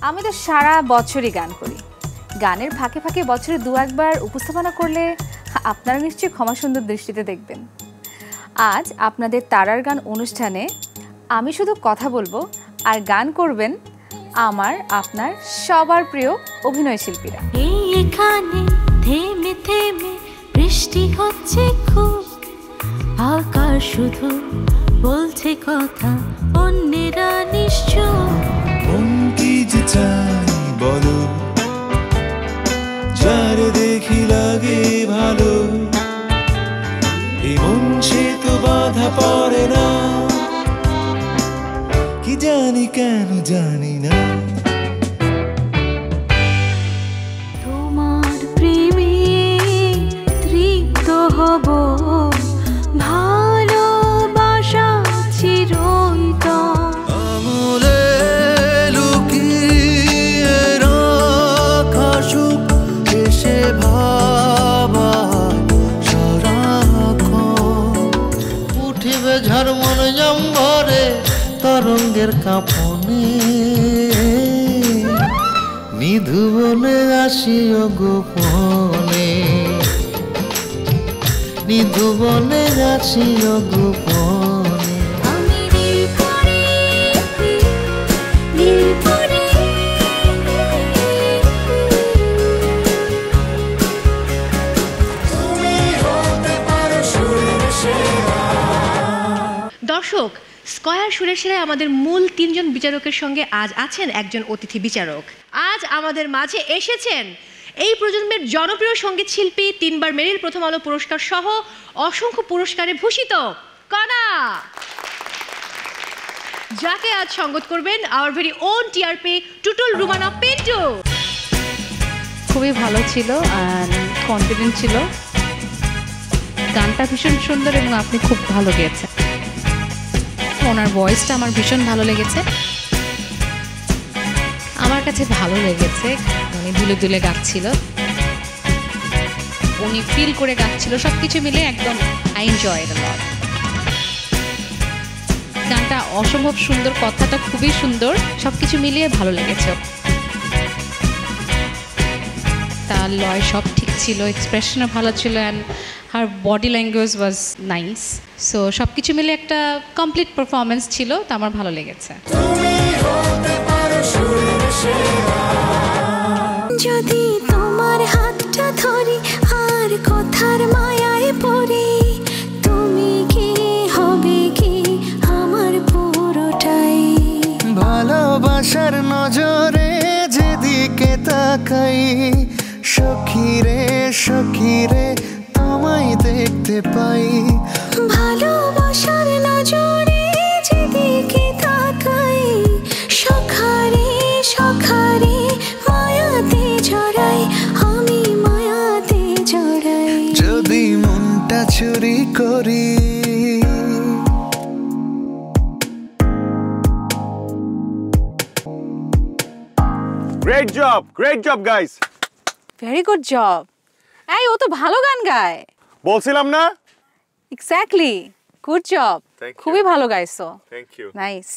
আমি তো সারা বছরই গান করি। গানের ফাঁকে ফাঁকে বছরে দু একবার উপস্থাপনা করলে আপনারা নিশ্চয়ই ক্ষমা সুন্দর দৃষ্টিতে দেখবেন। আজ আপনাদের তারার গান অনুষ্ঠানে আমি শুধু কথা বলবো আর গান করবেন আমার আপনার সবার প্রিয় অভিনয় শিল্পীরা। এখানে থেমে থেমে বৃষ্টি হচ্ছে খুব, আকাশ শুধু বলছে কথা, অন্যেরা নিশ্চয় কি যে চাই বলো, যারে দেখি লাগে ভালো, এই মন সে তো বাধা পড়ে না, কি জানি কেন জানি না। তোমার প্রেমে তৃপ্ত হব, ভালোবাসা চিরন্তন। আঙুলে লুকিয়ে রাখা সুখ এসে ভাবা সারাক্ষণ, উঠিবে ঝরমন জম্ভরে তরঙ্গের কাঁপনে, নিধুবনে আসিও গোপনে, নিধুবনে আসিও গোপনে। আমি নীলপরি, নীলপরি। দর্শক, স্কয়ার সুরের সেরায় আমাদের মূল তিনজন বিচারকের সঙ্গে আজ আছেন একজন অতিথি বিচারক। আজ আমাদের মাঝে এসেছেন এই প্রজন্মের জনপ্রিয় সঙ্গীত শিল্পী, তিনবার মেরিল প্রথম আলো পুরস্কার সহ অসংখ্য পুরস্কারে ভূষিত কণা, যাকে আজ সঙ্গত করবেন our very own TRP Tutul Rumana Pintu. খুবই ভালো ছিল আর কনফিডেন্ট ছিল। গানটা ভীষণ সুন্দর এবং আপনি খুব ভালো গেয়েছেন। ওনার ভয়েসটা আমার ভীষণ ভালো লেগেছে। আমার কাছে ভালো লেগেছে, উনি দুলে দুলে গাচ্ছিল, উনি ফিল করে গাচ্ছিল, সব কিছু মিলে একদম আই এনজয়েড আ লট। গানটা অসম্ভব সুন্দর, কথাটা খুবই সুন্দর, সব কিছু মিলিয়ে ভালো লেগেছে। তার লয় সব ঠিক ছিল, এক্সপ্রেশনও ভালো ছিল, and her body language was nice. So সব কিছু মিলে একটা কমপ্লিট পারফরমেন্স ছিল, তা আমার ভালো লেগেছে। যদি তোমার হাতটা ধরি আর কথার মায়ায় পড়ি, তুমি কি হবে কি আমার পুরোটাই। ভালোবাসার নজরে যেদিকে তাকাই, সখীরে সখীরে তোমায় দেখতে পাই। ভালোবাসার নজরে যেদিকে তাকাই, সখারে সখারে মায়াতে জড়াই, আমি মায়াতে জড়াই। যদি মনটা চুরি করি, Great job guys. Very good job. এই ও তো ভালো গান গায়। বলছিলাম না? Exactly, good job. Thank you. খুবই ভালো গাইছো। Thank you. নাইস।